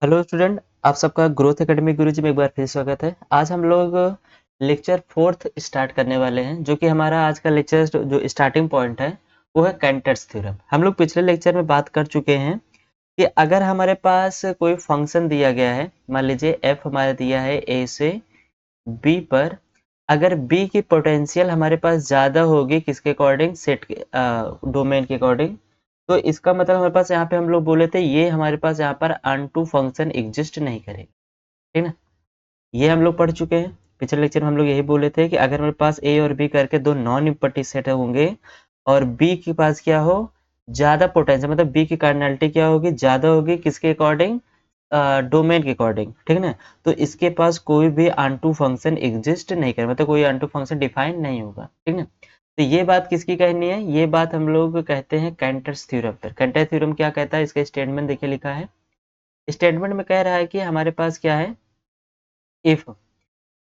Hello student, आप सबका growth academy गुरुजी में एक बार फिर स्वागत है। आज हम लोग लेक्चर फोर्थ स्टार्ट करने वाले हैं, जो कि हमारा आज का लेक्चर जो स्टार्टिंग पॉइंट है वो है कैंटर्स थ्योरम। हम लोग पिछले लेक्चर में बात कर चुके हैं कि अगर हमारे पास कोई फंक्शन दिया गया है, मान लीजिए एफ हमारा दिया है ए से बी पर, अगर बी की पोटेंशियल हमारे पास ज़्यादा होगी किसके अकॉर्डिंग, सेट के डोमेन के अकॉर्डिंग, तो इसका मतलब हमारे पास यहाँ पे हम लोग बोले थे ये हमारे पास यहाँ पर अनटू फंक्शन एग्जिस्ट नहीं करेगा। ठीक ना, ये हम लोग पढ़ चुके हैं। पिछले लेक्चर में हम लोग यही बोले थे कि अगर हमारे पास ए और बी करके दो नॉन इम्पटी सेट होंगे और बी के पास क्या हो, ज्यादा पोटेंशियल, मतलब बी की कार्डिनैलिटी क्या होगी, ज्यादा होगी किसके अकॉर्डिंग, डोमेन के अकॉर्डिंग। ठीक ना, तो इसके पास कोई भी अनटू फंक्शन एग्जिस्ट नहीं करे, मतलब कोई अनटू फंक्शन डिफाइन नहीं होगा। ठीक ना, तो ये बात किसकी कहनी है, ये बात हम लोग कहते हैं कैंटर्स थ्योरम पर। कैंटर थ्योरम क्या कहता है, इसका स्टेटमेंट देखिए लिखा है। स्टेटमेंट में कह रहा है कि हमारे पास क्या है, if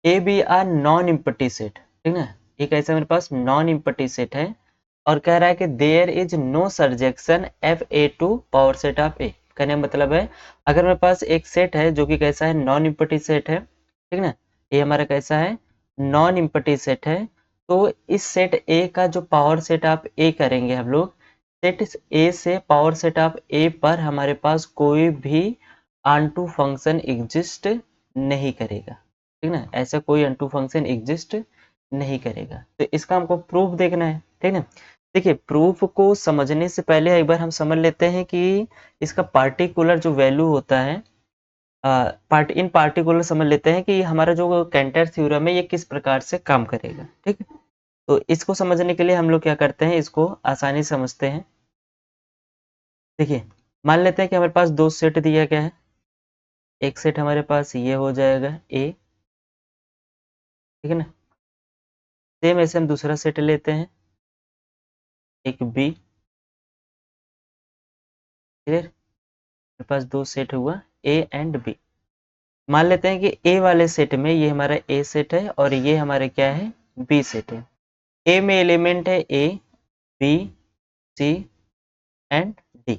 A B are non empty set. ठीक ना, एक ऐसा मेरे पास नॉन इम्पटी सेट है और कह रहा है कि there is no surjection F A to power set of A. कहने का मतलब है अगर मेरे पास एक सेट है जो कि कैसा है, नॉन इम्पटी सेट है। ठीक ना, ये हमारा कैसा है, नॉन इम्पटी सेट है। तो इस सेट ए का जो पावर सेट ऑफ ए करेंगे हम लोग, सेट ए से पावर सेट ऑफ ए पर हमारे पास कोई भी ऑनटू फंक्शन एग्जिस्ट नहीं करेगा। ठीक ना, ऐसा कोई अनटू फंक्शन एग्जिस्ट नहीं करेगा। तो इसका हमको प्रूफ देखना है। ठीक ना, देखिए प्रूफ को समझने से पहले एक बार हम समझ लेते हैं कि इसका पार्टिकुलर जो वैल्यू होता है, इन पार्टिकुलर समझ लेते हैं कि हमारा जो कैंटर थ्योरम है ये किस प्रकार से काम करेगा। ठीक है, तो इसको समझने के लिए हम लोग क्या करते हैं, इसको आसानी से समझते हैं। देखिए मान लेते हैं कि हमारे पास दो सेट दिया गया है। एक सेट हमारे पास ये हो जाएगा ए, ठीक है ना, सेम ऐसे हम दूसरा सेट लेते हैं, एक बी। क्लियर, मेरे पास दो सेट हुआ ए एंड बी। मान लेते हैं कि ए वाले सेट में ये हमारा ए सेट है और ये हमारे क्या है, बी सेट है। ए में एलिमेंट है ए, बी, सी एंड डी।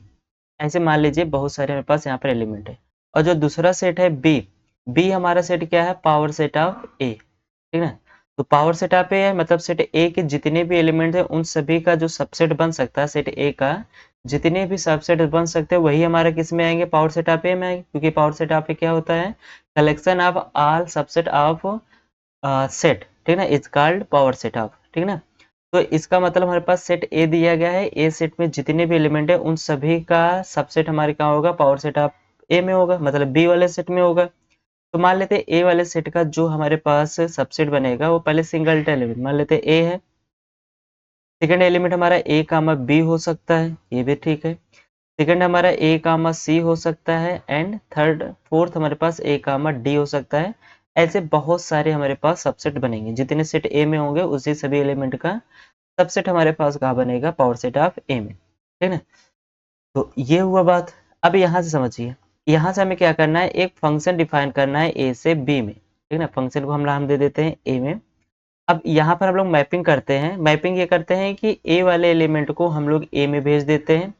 ऐसे मान लीजिए बहुत सारे हमारे पास यहाँ पर एलिमेंट है। और जो दूसरा सेट है बी, बी हमारा सेट क्या है, पावर सेट ऑफ ए। ठीक है, तो पावर सेट ऑफ ए है, मतलब सेट ए के जितने भी एलिमेंट है उन सभी का जो सबसेट बन सकता है, सेट ए का जितने भी सबसेट बन सकते हैं वही हमारा किस में आएंगे, पावर सेट ऑफ ए में आएंगे। क्योंकि पावर सेट ऑफ ए क्या होता है, collection of all subset of set. ठीक ना, is called power set of. ठीक ना, तो इसका मतलब हमारे पास सेट ए दिया गया है, ए सेट में जितने भी एलिमेंट है उन सभी का सबसेट हमारे कहाँ होगा, पावर सेट ऑफ ए में होगा, मतलब बी वाले सेट में होगा। तो मान लेते हैं ए वाले सेट का जो हमारे पास सबसेट बनेगा वो पहले सिंगल एलिमेंट मान लेते हैं ए है। सेकंड एलिमेंट हमारा ए कामा बी हो सकता है, ये भी ठीक है। सेकंड हमारा ए कामा सी हो सकता है एंड थर्ड फोर्थ हमारे पास ए कामा डी हो सकता है। ऐसे बहुत सारे हमारे पास सबसेट बनेंगे, जितने सेट ए में होंगे उसी सभी एलिमेंट का सबसेट हमारे पास कहाँ बनेगा, पावर सेट ऑफ ए में। ठीक है, तो ये हुआ बात। अब यहाँ से समझिए, यहाँ से हमें क्या करना है, एक फंक्शन डिफाइन करना है ए से बी में। ठीक है ना, फंक्शन को हम नाम दे देते हैं ए में। अब यहाँ पर हम लोग मैपिंग करते हैं। मैपिंग ये करते हैं कि ए वाले एलिमेंट को हम लोग ए में भेज देते हैं,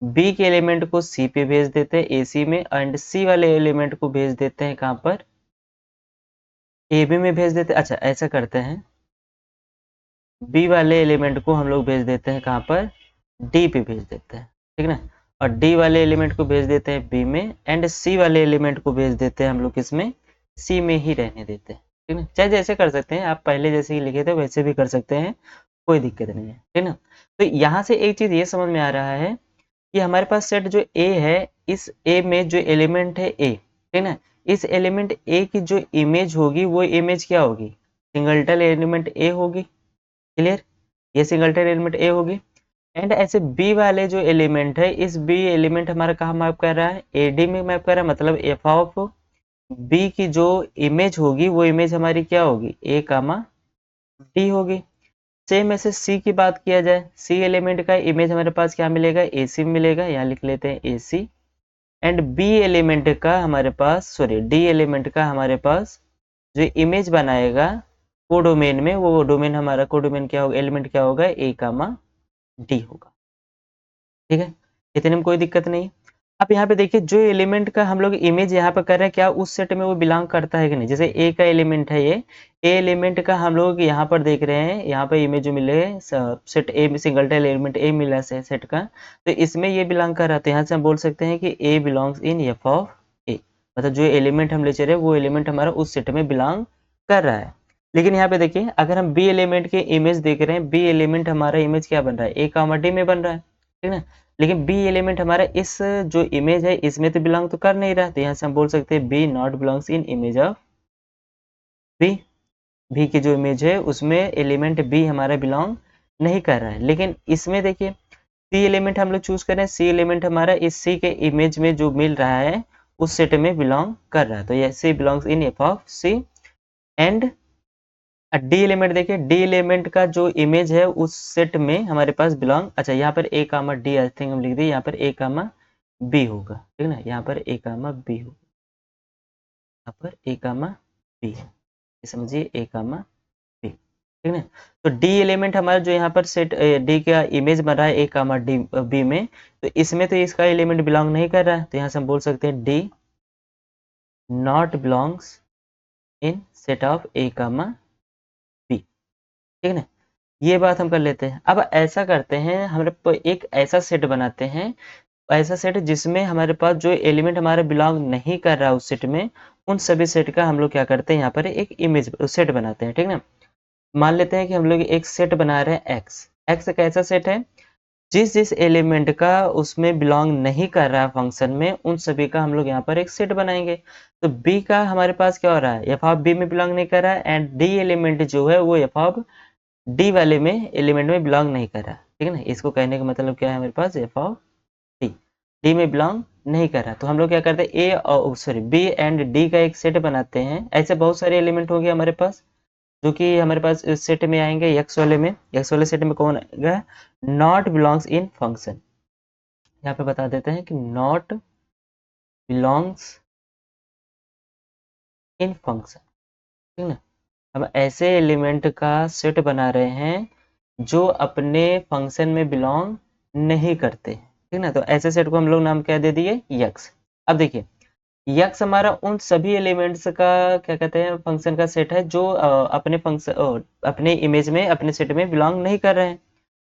बी के एलिमेंट को सी पे भेज देते हैं ए सी में, एंड सी वाले एलिमेंट को भेज देते हैं कहाँ पर, ए बी में भेज देते हैं। अच्छा ऐसा करते हैं, बी वाले एलिमेंट को हम लोग भेज देते हैं कहाँ पर, डी पे भेज देते हैं। ठीक ना, और डी वाले एलिमेंट को भेज देते हैं बी में, एंड सी वाले एलिमेंट को भेज देते हैं हम लोग किसमें, सी में ही रहने देते हैं। ठीक ना, चाहे जैसे कर सकते हैं आप, पहले जैसे ही लिखे थे वैसे भी कर सकते हैं, कोई दिक्कत नहीं है। ठीक ना, तो यहाँ से एक चीज ये समझ में आ रहा है कि हमारे पास सेट जो ए है, इस ए में जो एलिमेंट है ए, ठीक ना, इस एलिमेंट ए की जो इमेज होगी वो इमेज क्या होगी, सिंगलटन एलिमेंट ए होगी। क्लियर, ये सिंगलटन एलिमेंट ए होगी। एंड ऐसे बी वाले जो एलिमेंट है, इस बी एलिमेंट हमारा कहाँ मैप कर रहा है, एडी में मैप कर रहा है, मतलब एफ ऑफ बी की जो इमेज होगी वो इमेज हमारी क्या होगी, ए कामा डी होगी। सेम ऐसे सी की बात किया जाए, सी एलिमेंट का इमेज हमारे पास क्या मिलेगा, ए सी मिलेगा, यहाँ लिख लेते हैं ए सी। एंड बी एलिमेंट का हमारे पास, सॉरी डी एलिमेंट का हमारे पास जो इमेज बनाएगा कोडोमेन में, वो डोमेन हमारा कोडोमेन क्या होगा, एलिमेंट क्या होगा, ए कामा डी होगा। ठीक है, इतने में कोई दिक्कत नहीं। अब यहाँ पे देखिए जो एलिमेंट का हम लोग इमेज यहाँ पे कर रहे हैं क्या उस सेट में वो बिलोंग करता है कि नहीं। जैसे ए का एलिमेंट है ये, ए एलिमेंट का हम लोग यहाँ पर देख रहे हैं, यहाँ पे इमेज जो मिले सेट ए में सिंगलटन एलिमेंट ए मिला है सेट का, तो इसमें ये बिलोंग कर रहा है। तो यहाँ से हम बोल सकते हैं कि ए बिलोंग्स इन एफ ऑफ ए, मतलब जो एलिमेंट हम ले चल रहे हैं वो एलिमेंट हमारा उस सेट में बिलोंग कर रहा है। लेकिन यहाँ पे देखिए अगर हम बी एलिमेंट के इमेज देख रहे हैं, बी एलिमेंट हमारा इमेज क्या बन रहा है, ए कामा डी में बन रहा है, ठीक ना। लेकिन बी एलिमेंट हमारा इस जो इमेज है इसमें तो बिलोंग तो कर नहीं रहा, तो यहाँ से हम बोल सकते हैं B not belongs in image of B. B की जो इमेज है उसमें एलिमेंट बी हमारा बिलोंग नहीं कर रहा है। लेकिन इसमें देखिए सी एलिमेंट हम लोग चूज करें, सी एलिमेंट हमारा इस सी के इमेज में जो मिल रहा है उस सेट में बिलोंग कर रहा है, तो ये C belongs in F of C. And D element देखिए, डी एलिमेंट का जो इमेज है उस सेट में हमारे पास बिलोंग, अच्छा यहाँ पर ए कामा डी आई थिंक हम लिख दिए, यहाँ पर ए कामा बी होगा, ठीक ना, यहाँ पर ए कामा बी होगा, यहाँ पर ए कामा बी है, समझिए ए कामा बी, ठीक है। तो डी एलिमेंट हमारा जो यहाँ पर सेट डी का इमेज बन रहा है ए कामा डी बी में, तो इसमें तो इसका एलिमेंट बिलोंग नहीं कर रहा है, तो यहाँ से हम बोल सकते हैं D not belongs in set of A comma B, ठीक है ना। ये बात हम कर लेते हैं। अब ऐसा करते हैं, हमारे एक ऐसा सेट बनाते हैं, ऐसा सेट जिसमें हमारे पास जो एलिमेंट हमारे बिलोंग नहीं कर रहा है उस सेट में, उन सभी सेट का हम लोग क्या करते हैं यहाँ पर एक इमेज सेट बनाते हैं, ठीक ना। मान लेते हैं कि हम लोग एक सेट बना रहे हैं एक्स, एक्स एक ऐसा सेट है जिस जिस एलिमेंट का उसमें बिलोंग नहीं कर रहा है फंक्शन में, उन सभी का हम लोग यहाँ पर एक सेट बनाएंगे। तो बी का हमारे पास क्या हो रहा है, एफ ऑफ बी में बिलोंग नहीं कर रहा है, एंड डी एलिमेंट जो है वो एफ ऑफ डी वाले में एलिमेंट में बिलोंग नहीं कर रहा, ठीक है ना। इसको कहने का मतलब क्या है, हमारे पास एफ ऑफ डी डी में बिलोंग नहीं कर रहा। तो हम लोग क्या करते हैं, ए और सॉरी बी एंड डी का एक सेट बनाते हैं। ऐसे बहुत सारे एलिमेंट होंगे हमारे पास जो कि हमारे पास इस सेट में आएंगे, एक्स वाले में, एक्स वाले सेट में कौन आएगा, नॉट बिलोंग्स इन फंक्शन। यहाँ पे बता देते हैं कि नॉट बिलोंग्स इन फंक्शन, ठीक ना। हम ऐसे एलिमेंट का सेट बना रहे हैं जो अपने फंक्शन में बिलोंग नहीं करते, ठीक ना। तो ऐसे सेट को हम लोग नाम क्या दे दिए, यक्स। अब देखिए यक्स हमारा उन सभी एलिमेंट्स का क्या कहते हैं, फंक्शन का सेट है जो अपने फंक्शन अपने इमेज में अपने सेट में बिलोंग नहीं कर रहे हैं।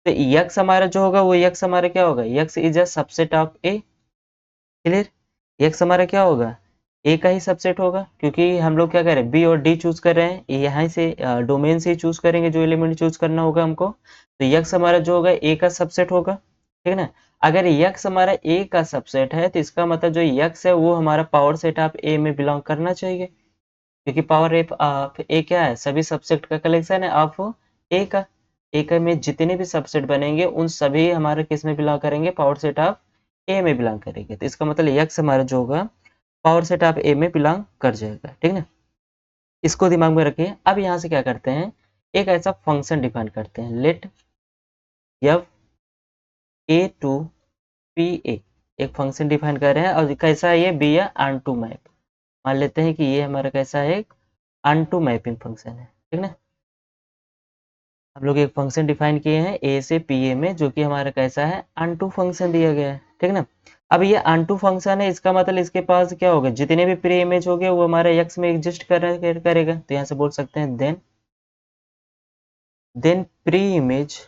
तो यक्स हमारा जो होगा वो यक्स हमारा क्या होगा, x is a subset of A, clear. X हमारा क्या होगा, ए का ही सबसेट होगा, क्योंकि हम लोग क्या कर रहे हैं, बी और डी चूज कर रहे हैं, यहाँ से डोमेन से ही चूज करेंगे जो एलिमेंट चूज करना होगा हमको। तो यक्स हमारा जो होगा ए का सबसेट होगा, ठीक है ना। अगर यक्स हमारा ए का सबसेट है तो इसका मतलब जो यक्स है वो हमारा पावर सेट ऑफ ए में बिलोंग करना चाहिए, क्योंकि पावर एफ ऑफ ए क्या है, सभी सबसेट का कलेक्शन है ऑफ ए का। ए का में जितने भी सबसेट बनेंगे उन सभी हमारे किस में बिलोंग करेंगे, पावर सेट ऑफ ए में बिलोंग करेंगे। तो इसका मतलब यक्स हमारा जो होगा पावर सेट ऑफ ए में बिलोंग कर जाएगा, ठीक है ना। इसको दिमाग में रखिए। अब यहाँ से क्या करते हैं, एक ऐसा फंक्शन डिफाइन करते हैं, let F A to P A, एक फंक्शन डिफाइन कर रहे हैं और कैसा है ये, बी या ऑन टू मैप। मान लेते हैं कि ये हमारा कैसा है, एक ऑन टू मैपिंग फंक्शन है, ठीक ना। हम लोग एक फंक्शन डिफाइन किए हैं ए से पी ए में, जो कि हमारा कैसा है, ऑन फंक्शन दिया गया है, ठीक ना। अब ये ऑन फंक्शन है, इसका मतलब इसके पास क्या होगा, जितने भी प्री इमेज हो गए वो हमारे एक्स में एग्जिस्ट करेगा। तो यहाँ से बोल सकते हैं देन प्री इमेज,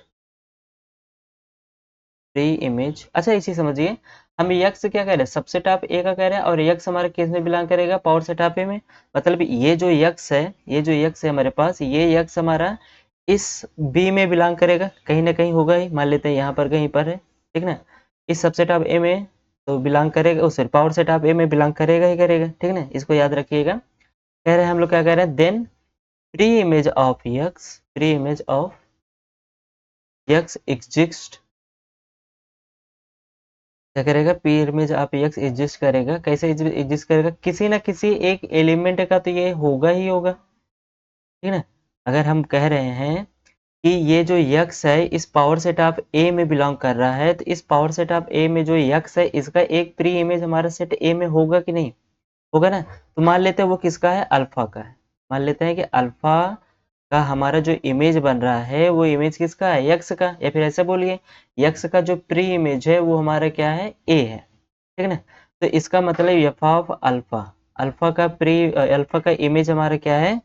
अच्छा इसी समझिए, हम यक्स क्या कह रहे हैं, सबसेट ऑफ ए का कह रहे हैं, और यक्स हमारे केस में बिलोंग करेगा पावर सेट ऑफ ए में। मतलब ये जो यक्स है, ये जो यक्स है हमारे पास, ये यक्स हमारा इस बी में बिलोंग करेगा, कहीं ना कहीं होगा ही, मान लेते हैं यहाँ पर कहीं पर है, ठीक ना। इस सबसेट ऑफ ए में तो बिलोंग करेगा, उस पावर सेट ऑफ ए में बिलोंग करेगा ही करेगा, ठीक ना। इसको याद रखिएगा। कह रहे हैं हम लोग क्या कह रहे हैं, then pre image of X exist, क्या करेगा, P image of X exist करेगा। कैसे एग्जिस्ट करेगा, किसी ना किसी एक एलिमेंट का तो ये होगा ही होगा, ठीक है ना। अगर हम कह रहे हैं कि ये जो यक्स है इस पावर सेट ऑफ ए में बिलोंग कर रहा है, तो इस पावर सेट ऑफ ए में जो यक्स है इसका एक प्री इमेज हमारा सेट ए में होगा कि नहीं होगा ना। तो मान लेते हैं वो किसका है, अल्फा का है। मान लेते हैं कि अल्फा का हमारा जो इमेज बन रहा है वो इमेज किसका है, यक्स का, या फिर ऐसे बोलिए यक्स का जो प्री इमेज है वो हमारा क्या है, ए है। ठीक है ना। तो इसका मतलब एफ ऑफ अल्फा, अल्फा का इमेज हमारा क्या है,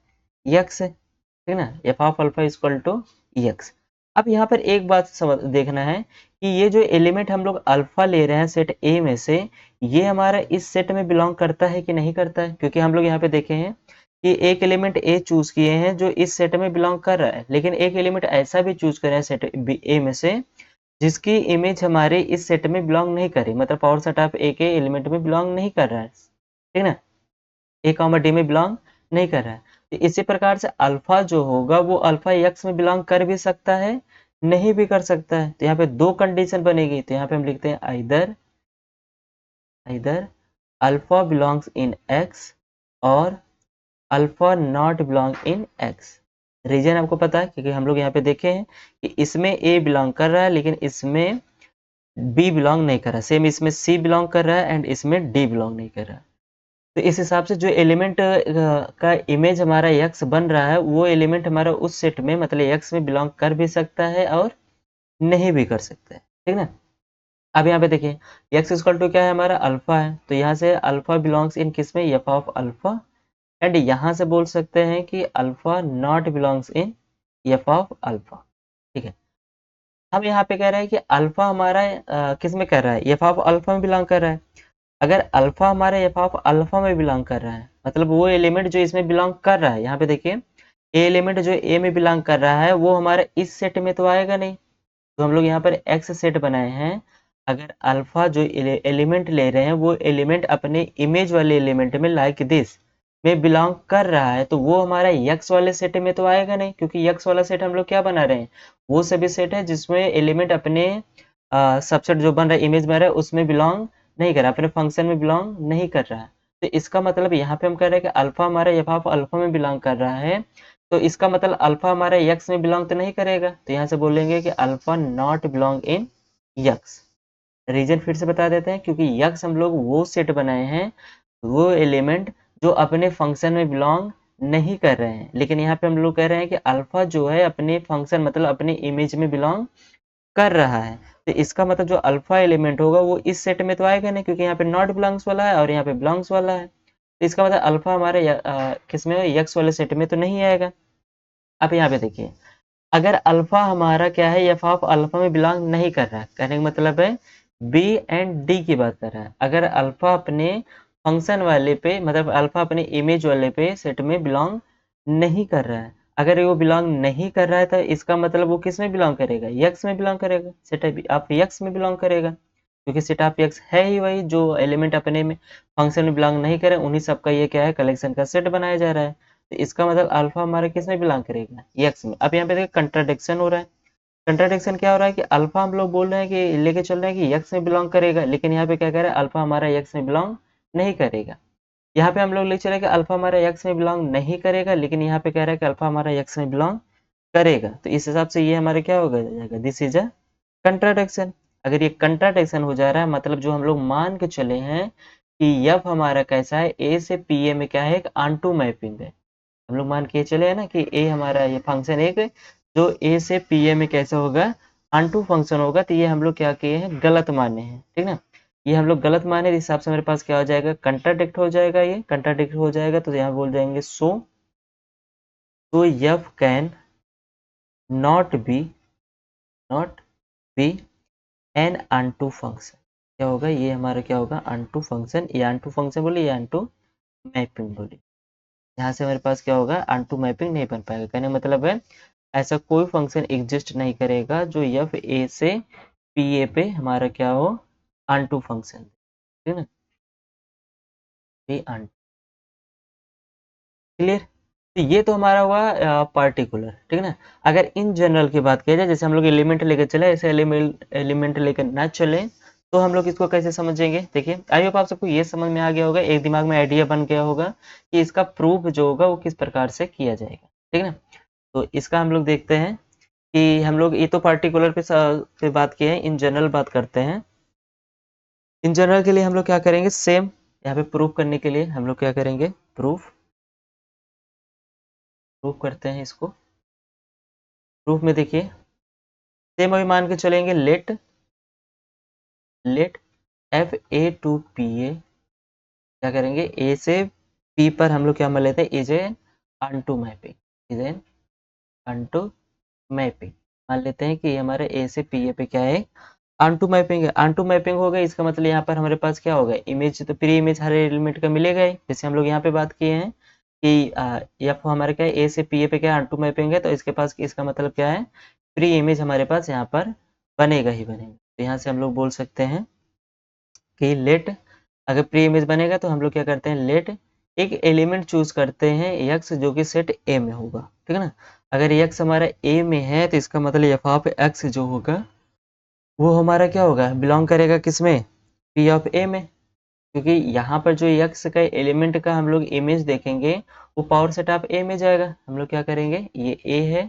यक्स है, ठीक है ना। F of alpha equal to X. अब यहाँ पर एक बात समझ देखना है कि ये जो एलिमेंट हम लोग अल्फा ले रहे हैं सेट ए में से, ये हमारा इस सेट में बिलोंग करता है कि नहीं करता है, क्योंकि हम लोग यहाँ पे देखे हैं कि एक एलिमेंट ए चूज किए हैं जो इस सेट में बिलोंग कर रहा है, लेकिन एक एलिमेंट ऐसा भी चूज करें सेट ए में से जिसकी इमेज हमारे इस सेट में बिलोंग नहीं करे, मतलब पावर सेट ऑफ ए के एलिमेंट में बिलोंग नहीं कर रहा है, ठीक ना, ए कॉमा डी में बिलोंग नहीं कर रहा है। तो इसी प्रकार से अल्फा जो होगा वो अल्फा एक्स में बिलोंग कर भी सकता है, नहीं भी कर सकता है। तो यहाँ पे दो कंडीशन बनेगी, तो यहाँ पे हम लिखते हैं either alpha belongs in X और alpha not belong in X. Reason आपको पता है, क्योंकि हम लोग यहाँ पे देखे हैं कि इसमें ए बिलोंग कर रहा है लेकिन इसमें बी बिलोंग नहीं कर रहा, सेम इसमें सी बिलोंग कर रहा है एंड इसमें डी बिलोंग नहीं कर रहा। तो इस हिसाब से जो एलिमेंट का इमेज हमारा यक्स बन रहा है वो एलिमेंट हमारा उस सेट में मतलब यक्स में बिलोंग कर भी सकता है और नहीं भी कर सकता है, ठीक ना। अब यहाँ पे देखिए यक्स इक्वल टू क्या है हमारा, अल्फा है, तो यहाँ से अल्फा बिलोंग्स इन किस में, एफ ऑफ अल्फा, एंड यहाँ से बोल सकते हैं कि alpha not belongs in F of alpha, ठीक है। हम यहाँ पे कह रहे हैं कि अल्फा हमारा किस में कर रहा है, एफ ऑफ अल्फा में बिलोंग कर रहा है। अगर अल्फा हमारे एफ ऑफ अल्फा में बिलोंग कर रहा है, मतलब वो एलिमेंट जो इसमें बिलोंग कर रहा है, यहाँ पे देखिए ए एलिमेंट जो ए में बिलोंग कर रहा है वो हमारे इस सेट में तो आएगा नहीं, तो हम लोग यहाँ पर एक्स सेट बनाए हैं। अगर अल्फा जो एलिमेंट ले रहे हैं वो एलिमेंट अपने इमेज वाले एलिमेंट में लाइक दिस में बिलोंग कर रहा है, तो वो हमारा यक्स वाले सेट में तो आएगा नहीं, क्योंकि यक्स वाला सेट हम लोग क्या बना रहे हैं, वो सभी सेट है जिसमें एलिमेंट अपने सबसेट जो बन रहा है इमेज बन रहा है उसमें बिलोंग नहीं कर रहा, अपने फंक्शन में बिलोंग नहीं कर रहा है। तो इसका मतलब यहाँ पे हम कह रहे हैं कि अल्फा हमारा एफ ऑफ अल्फा में बिलोंग कर रहा है, तो इसका मतलब अल्फा हमारा यक्स में बिलोंग तो नहीं करेगा, तो यहाँ से बोलेंगे कि alpha not belong in X. Reason फिर से बता देते हैं, क्योंकि यक्स हम लोग वो सेट बनाए हैं, वो एलिमेंट जो अपने फंक्शन में बिलोंग नहीं कर रहे हैं, लेकिन यहाँ पे हम लोग कह रहे हैं कि अल्फा जो है अपने फंक्शन मतलब अपने इमेज में बिलोंग कर रहा है। तो इसका मतलब जो अल्फा एलिमेंट होगा वो इस सेट में तो आएगा नहीं, क्योंकि यहाँ पे नॉट बिलोंग्स वाला है और यहाँ पे बिलोंग्स वाला है, तो इसका मतलब अल्फा हमारे किस में, यक्स वाले सेट में तो नहीं आएगा। अब यहाँ पे देखिए अगर अल्फा हमारा क्या है, एफ ऑफ अल्फा में बिलोंग नहीं कर रहा है, कहने का मतलब है बी एंड डी की बात कर रहा है। अगर अल्फा अपने फंक्शन वाले पे मतलब अल्फा अपने इमेज वाले पे सेट में बिलोंग नहीं कर रहा है, अगर वो बिलोंग नहीं कर रहा है तो इसका मतलब वो किस में बिलोंग करेगा, यक्स में बिलोंग करेगा, सेट ऑफ यक्स में बिलोंग करेगा, क्योंकि सेट ऑफ यक्स है ही वही जो एलिमेंट अपने में फंक्शन में बिलोंग नहीं करे, उन्हीं सबका ये क्या है कलेक्शन का सेट बनाया जा रहा है। तो इसका मतलब अल्फा हमारे किस में बिलोंग करेगा, यक्स में। अब यहाँ पे देखिए कंट्राडिक्शन हो रहा है। कंट्राडिक्शन क्या हो रहा है कि अल्फा हम लोग बोल रहे हैं कि लेके चल रहे हैं कि यक्स में बिलोंग करेगा, लेकिन यहाँ पे क्या कह रहे हैं अल्फा हमारा यक्स में बिलोंग नहीं करेगा। यहाँ पे हम लोग ले चले कि अल्फा हमारा यक्स में बिलोंग नहीं करेगा, लेकिन यहाँ पे कह रहा है कि अल्फा हमारा यक्स में बिलोंग करेगा, तो इस हिसाब से ये हमारे क्या होगा जाएगा, दिस इज अ कंट्राडिक्शन। अगर ये कंट्राडिक्शन हो जा रहा है मतलब जो हम लोग मान के चले हैं कि यफ हमारा कैसा है, ए से पी ए में क्या है, एक आंटू मैपिंग है। हम लोग मान के चले हैं ना कि ए हमारा ये फंक्शन एक जो ए से पी ए में कैसा होगा, आंटू फंक्शन होगा, तो ये हम लोग क्या किए हैं, गलत माने हैं, ठीक ना। ये हम लोग गलत माने, इस हिसाब से मेरे पास क्या हो जाएगा, कंट्राडिक्ट हो जाएगा, ये कंट्राडिक्ट हो जाएगा, तो यहाँ बोल जाएंगे सो तो F can not be not be an onto function. क्या होगा ये हमारा क्या होगा, अनटू फंक्शन, ये अनटू फंक्शन बोले, ये अनटू मैपिंग बोले। यहाँ से हमारे पास क्या होगा, अनटू मैपिंग नहीं बन पाएगा, कहने का मतलब है ऐसा कोई फंक्शन एग्जिस्ट नहीं करेगा जो एफ ए से पी ए पे हमारा क्या हो, अनटू फंक्शन, ठीक है ना, ये अनटू। क्लियर। तो ये तो हमारा हुआ पार्टिकुलर, ठीक है ना। अगर इन जनरल की बात किया जाए, जैसे हम लोग एलिमेंट लेकर चले, ऐसे एलिमेंट लेकर ना चले तो हम लोग इसको कैसे समझेंगे, देखिए आई होप आप सबको ये समझ में आ गया होगा, एक दिमाग में आइडिया बन गया होगा कि इसका प्रूफ जो होगा वो किस प्रकार से किया जाएगा, ठीक है ना। तो इसका हम लोग देखते हैं कि हम लोग ये तो पार्टिकुलर पे बात किए हैं, इन जनरल बात करते हैं। इन जनरल के लिए हम लोग क्या करेंगे, सेम यहाँ पे प्रूफ करने के लिए हम लोग क्या करेंगे, प्रूफ प्रूफ करते हैं इसको। प्रूफ में देखिए सेम अभी मान के चलेंगे, let F A to P A, क्या करेंगे, ए से पी पर हम लोग क्या मान लेते हैं, is an unto mapping, is an unto mapping. मान लेते हैं कि ये हमारे ए से पी ए पे क्या है, अनटू मैपिंग है। अनटू मैपिंग हो गया, इसका मतलब यहाँ पर हमारे पास क्या होगा, इमेज तो प्री इमेज हर एलिमेंट का मिलेगा ही, जैसे हम लोग यहाँ पे बात किए हैं कि एफ हमारे क्या है, ए से पी ए पे क्या अनटू मैपिंग है, तो इसके पास इसका मतलब क्या है, प्री इमेज हमारे पास यहाँ पर बनेगा ही बनेगा। तो यहाँ से हम लोग बोल सकते हैं कि लेट, अगर प्री इमेज बनेगा तो हम लोग क्या करते हैं, लेट एक एलिमेंट चूज करते हैं एक्स जो कि सेट ए में होगा, ठीक है ना। अगर एक्स हमारा ए में है तो इसका मतलब एफ ऑफ एक्स जो होगा वो हमारा क्या होगा, बिलोंग करेगा किसमें, पी ऑफ ए में, क्योंकि यहाँ पर जो एक्स का एलिमेंट का हम लोग इमेज देखेंगे वो पावर सेट ऑफ ए में जाएगा। हम लोग क्या करेंगे, ये ए है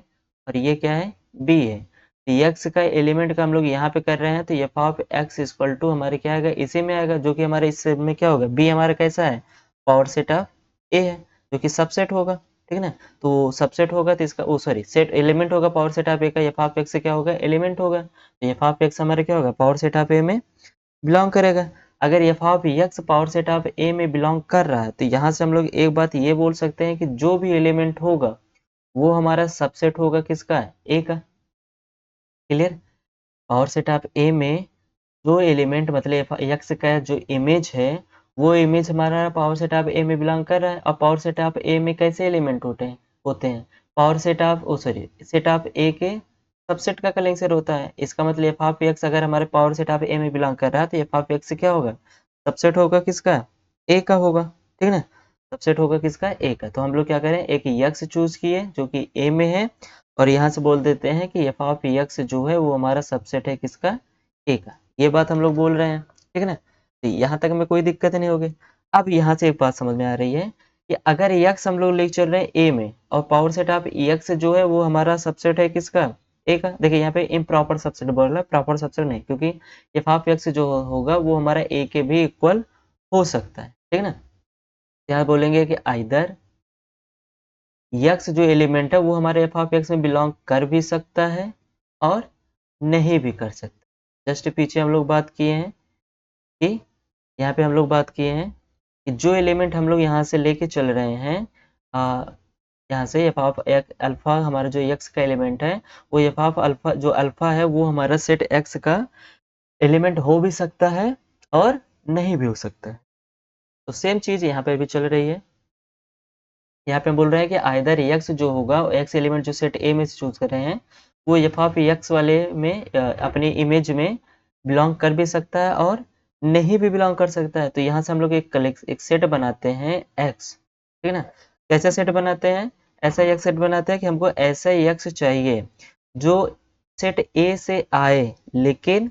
और ये क्या है, बी है, तो एक्स का एलिमेंट का हम लोग यहाँ पे कर रहे हैं, तो F of X equal to हमारे क्या आएगा, इसी में आएगा, जो कि हमारे इससे में क्या होगा, बी हमारा कैसा है, पावर सेट ऑफ ए है, जो कि सबसेट होगा, ठीक है ना। तो सबसेट होगा तो इसका सॉरी सेट एलिमेंट होगा पावर सेट ऑफ ए का, एफ ऑफ एक्स से क्या होगा, एलिमेंट होगा, तो एफ ऑफ एक्स हमारे क्या होगा, पावर सेट ऑफ ए में बिलोंग करेगा। अगर F of X power set of A में बिलोंग कर रहा है तो यहाँ से हम लोग एक बात ये बोल सकते हैं कि जो भी एलिमेंट होगा वो हमारा सबसेट होगा किसका, ए का। Clear. Power set of A में जो एलिमेंट मतलब एक्स का जो इमेज है वो इमेज हमारा पावर सेट ऑफ ए में बिलोंग कर रहा है। और पावर सेट ऑफ ए में कैसे एलिमेंट होते हैं power set of sorry set of A के सबसेट का कलेक्शन होता है। इसका मतलब एफ ऑफ एक्स अगर हमारे पावर सेट ऑफ ए में बिलोंग कर रहा है तो एफ ऑफ एक्स क्या होगा, सबसेट होगा किसका, ए का होगा, ठीक है ना। सबसेट होगा किसका, ए का। तो हम लोग क्या करें, एक एक्स चूज किए जो कि ए में है और यहाँ से बोल देते हैं कि एफ ऑफ एक्स जो है वो हमारा सबसेट है किसका, ए का। ये बात हम लोग बोल रहे हैं, ठीक है ना। तो यहाँ तक में कोई दिक्कत नहीं होगी। अब यहाँ से एक बात समझ में आ रही है कि अगर एक्स हम लोग लेके चल रहे हैं ए में और पावर सेट ऑफ एक्स जो है वो हमारा सबसेट है किसका, ए का। देखिए यहाँ पे इम्प्रॉपर सबसेट बोल रहा है, प्रॉपर सबसेट नहीं, क्योंकि एफ ऑफ एक्स जो होगा वो हमारा ए के भी इक्वल हो सकता है, ठीक है ना। यहाँ बोलेंगे कि आइदर एक्स जो एलिमेंट है वो हमारे एफ ऑफ एक्स में बिलोंग कर भी सकता है और नहीं भी कर सकता। जस्ट पीछे हम लोग बात किए हैं कि यहाँ पे हम लोग बात किए हैं कि जो एलिमेंट हम लोग यहाँ से लेके चल रहे हैं यहाँ से एफ ऑफ अल्फा हमारा जो एक्स का एलिमेंट है वो एफ ऑफ अल्फा जो अल्फा है वो हमारा सेट एक्स का एलिमेंट हो भी सकता है और नहीं भी हो सकता है। तो सेम चीज यहाँ पे भी चल रही है। यहाँ पे हम बोल रहे हैं कि आइदर एक्स जो होगा एक्स एलिमेंट जो सेट ए में से चूज कर रहे हैं वो एफ ऑफ एक्स वाले में अपनी इमेज में बिलोंग कर भी सकता है और नहीं भी बिलोंग कर सकता है। तो यहाँ से हम लोग एक सेट बनाते हैं एक्स, ठीक है ना। कैसा सेट बनाते हैं, ऐसा एक सेट बनाते हैं कि हमको ऐसा एक्स चाहिए जो सेट ए से आए लेकिन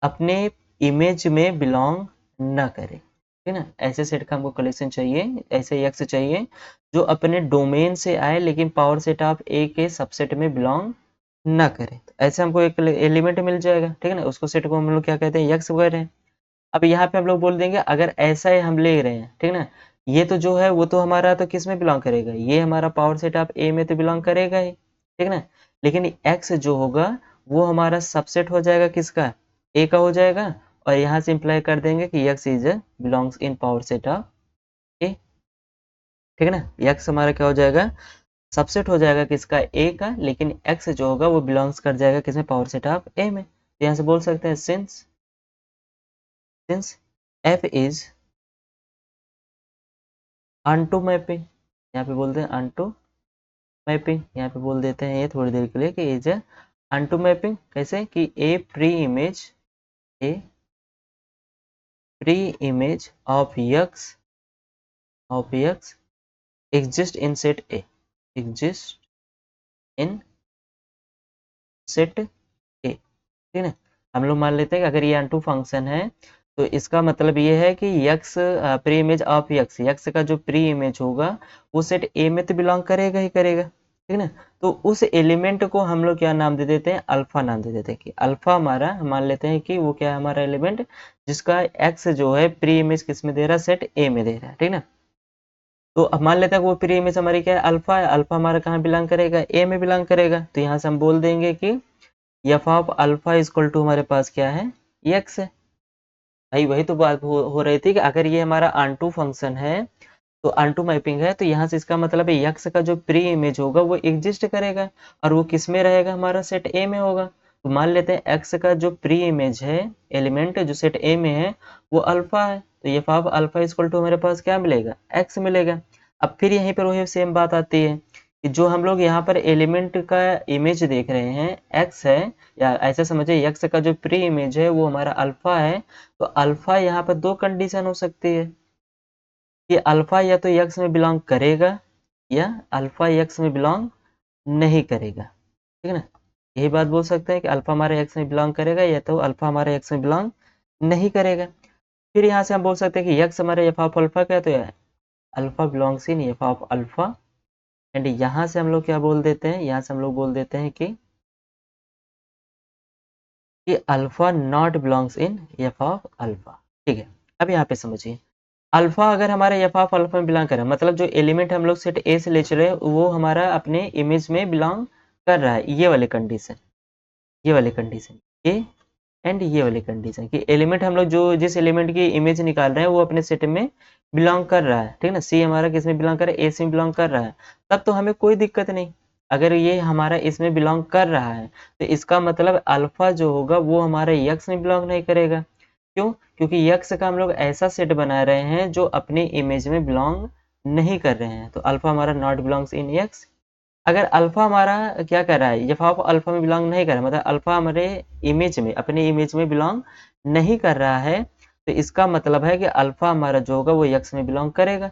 अपने इमेज में बिलोंग न करे, ठीक है ना। ऐसे सेट का हमको कलेक्शन चाहिए, ऐसे एक्स चाहिए जो अपने डोमेन से आए लेकिन पावर सेट ऑफ ए के सबसेट में बिलोंग न करे। तो ऐसे हमको एक एलिमेंट मिल जाएगा, ठीक है ना। उसको सेट को हम लोग क्या कहते हैं, एक्स कह रहे हैं। अब यहाँ पे हम लोग बोल देंगे अगर ऐसा ही हम ले रहे हैं, ठीक है ना, ये तो जो है वो तो हमारा तो किस में बिलोंग करेगा, ये हमारा पावर सेट ऑफ ए में तो बिलोंग करेगा ही, ठीक है ना। लेकिन एक्स जो होगा वो हमारा सबसेट हो जाएगा किसका, ए का हो जाएगा। और यहाँ से इंप्लाई कर देंगे कि X is belongs in power set of A, ठीक है ना। एक्स हमारा क्या हो जाएगा, सबसेट हो जाएगा किसका, ए का, लेकिन एक्स जो होगा वो बिलोंग्स कर जाएगा किसमें, पावर सेट ऑफ ए में। तो यहाँ से बोल सकते हैं since F is unto mapping, यहाँ पे बोलते हैं अनटू मैपिंग, यहाँ पे बोल देते हैं ये थोड़ी देर के लिए कि इज अनटू मैपिंग। कैसे कि a pre image of X exist in set A, exist in set A, ठीक है ना। हम लोग मान लेते हैं कि अगर ये अनटू फंक्शन है तो इसका मतलब ये है कि x pre image of x का जो प्री इमेज होगा वो सेट ए में तो बिलोंग करेगा ही करेगा, ठीक है ना। तो उस एलिमेंट को हम लोग क्या नाम दे देते हैं, अल्फा नाम दे देते हैं कि अल्फा हमारा, मान लेते हैं कि वो क्या है हमारा एलिमेंट जिसका एक्स जो है प्री इमेज किस में दे रहा है, सेट ए में दे रहा है, ठीक है ना। तो अब मान लेते हैं कि वो प्री इमेज हमारी क्या है, अल्फा है। अल्फा हमारा कहाँ बिलोंग करेगा, ए में बिलोंग करेगा। तो यहाँ से हम बोल देंगे कि F of alpha is equal to हमारे पास क्या है, एक्स है। भाई वही तो बात हो रही थी कि अगर ये हमारा ऑनटू फंक्शन है तो ऑनटू मैपिंग है, तो यहाँ से इसका मतलब है यक्स का जो प्री इमेज होगा वो एग्जिस्ट करेगा और वो किस में रहेगा, हमारा सेट ए में होगा। तो मान लेते हैं एक्स का जो प्री इमेज है एलिमेंट जो सेट ए में है वो अल्फा है, तो ये फाफ अल्फा इक्वल टू हमारे पास क्या मिलेगा, एक्स मिलेगा। अब फिर यहीं पर वही सेम बात आती है कि जो हम लोग यहाँ पर एलिमेंट का इमेज देख रहे हैं एक्स है, या ऐसे समझिए एक्स का जो प्री इमेज है वो हमारा अल्फा है, तो अल्फा यहाँ पर दो कंडीशन हो सकती है कि अल्फा या तो यक्स में बिलोंग करेगा या अल्फा यक्स में बिलोंग नहीं करेगा, ठीक है ना। यही बात बोल सकते हैं कि अल्फा हमारे एक्स में बिलोंग करेगा या तो अल्फा हमारे एक्स में बिलोंग नहीं करेगा। फिर यहाँ से हम बोल सकते हैं कि यक्स हमारे एफ ऑफ अल्फा का है, तो alpha belongs in F of alpha. And यहाँ से हम लोग क्या बोल देते हैं, यहाँ से हम लोग बोल देते हैं कि alpha not belongs in F of alpha. ठीक है, अब यहाँ पे समझिए अल्फा अगर हमारे एफ ऑफ अल्फा में बिलोंग कर रहा है, मतलब जो एलिमेंट हम लोग सेट ए से ले चले वो हमारा अपने इमेज में बिलोंग कर रहा है, ये वाली कंडीशन, ये वाली कंडीशन, ये एंड ये वाली कंडीशन कि एलिमेंट हम लोग जो जिस एलिमेंट की इमेज निकाल रहे हैं वो अपने सेट में बिलोंग कर रहा है, ठीक है ना। सी हमारा किस में बिलोंग कर रहा है, ए से बिलोंग कर रहा है, तब तो हमें कोई दिक्कत नहीं। अगर ये हमारा इसमें बिलोंग कर रहा है तो इसका मतलब अल्फा जो होगा वो हमारे यक्स में बिलोंग नहीं करेगा। क्यों? क्योंकि यक्स का हम लोग ऐसा सेट बना रहे हैं जो अपनी इमेज में बिलोंग नहीं कर रहे हैं, तो अल्फा हमारा नॉट बिलोंग्स इन यक्स। अगर अल्फा हमारा क्या कर रहा है, एफ ऑफ अल्फा में बिलोंग नहीं कर रहा है, मतलब अल्फा हमारे इमेज में अपनी इमेज में बिलोंग नहीं कर रहा है, तो इसका मतलब है कि अल्फा हमारा जो होगा वो यक्स में बिलोंग करेगा।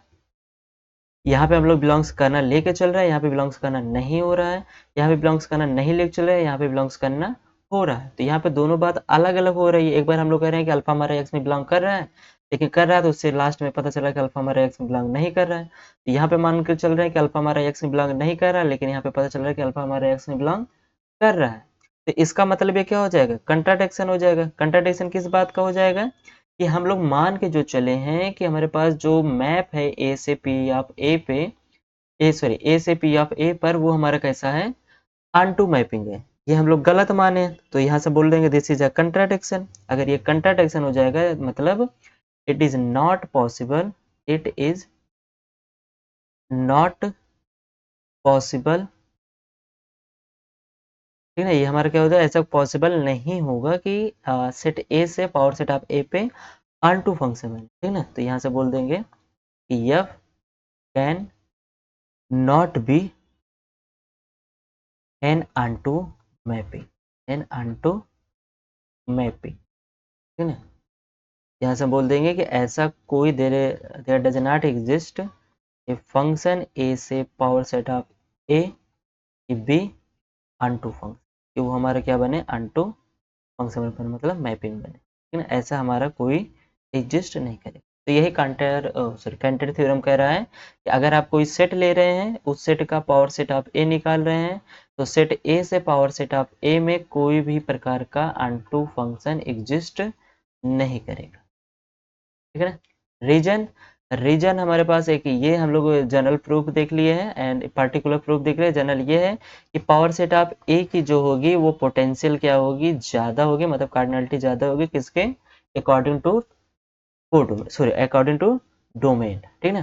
यहाँ पे हम लोग बिलोंग्स करना लेके चल रहे हैं, यहाँ पे बिलोंग्स करना नहीं हो रहा है, यहाँ पे बिलोंग्स करना नहीं लेके चल रहे हैं, यहाँ पे बिलोंग्स करना हो रहा है। तो यहाँ पे दोनों बात अलग अलग हो रही है। एक बार हम लोग कह रहे हैं कि अल्फा हमारे एक्स में बिलोंग कर रहा है, लेकिन कर रहा है तो उससे लास्ट में पता चला कि अल्फा हमारे एक्स में बिलोंग नहीं कर रहा है। तो यहाँ पे मान कर चल रहे हैं कि अल्फा हमारे एक्स में बिलोंग नहीं कर रहा है, लेकिन यहाँ पे पता चल रहा है कि अल्फा हमारे एक्स में बिलोंग कर रहा है। तो इसका मतलब ये क्या हो जाएगा, कंट्राडिक्शन हो जाएगा। कंट्राडिक्शन किस बात का हो जाएगा कि हम लोग मान के जो चले हैं कि हमारे पास जो मैप है ए से पी ऑफ ए पे, ए से पी ऑफ ए पर वो हमारा कैसा है, ऑनटू मैपिंग है। ये हम लोग गलत माने तो यहाँ से बोल देंगे दिस इज अ कंट्राडिक्शन। अगर ये कंट्राडिक्शन हो जाएगा मतलब it is not possible, it is not possible, ठीक है। ये हमारा क्या होता है, ऐसा पॉसिबल नहीं होगा कि सेट ए से पावर सेट ऑफ ए पे ऑनटू फंक्शन है, ठीक है। तो यहाँ से बोल देंगे कि F can not be an onto mapping, an onto mapping, ठीक है। यहाँ से बोल देंगे कि ऐसा कोई there does not exist a function A से power set of A be onto function, कि वो हमारा क्या बने, ऑनटू फंक्शन बने, मतलब मैपिंग बने, लेकिन ऐसा हमारा कोई एग्जिस्ट नहीं करेगा। तो यही कैंटर थ्योरम कह रहा है कि अगर आप कोई सेट ले रहे हैं, उस सेट का पावर सेट ऑफ ए निकाल रहे हैं, तो सेट ए से पावर सेट ऑफ ए में कोई भी प्रकार का ऑनटू फंक्शन एग्जिस्ट नहीं करेगा, ठीक है ना। रीजन, रीजन हमारे पास एक ये हम लोग जनरल प्रूफ देख लिए हैं एंड पार्टिकुलर प्रूफ देख रहे हैं। जनरल ये है कि पावर सेट ऑफ ए की जो होगी वो पोटेंशियल क्या होगी, ज्यादा होगी, मतलब कार्डिनलिटी ज्यादा होगी किसके, according to according to domain, ठीक है।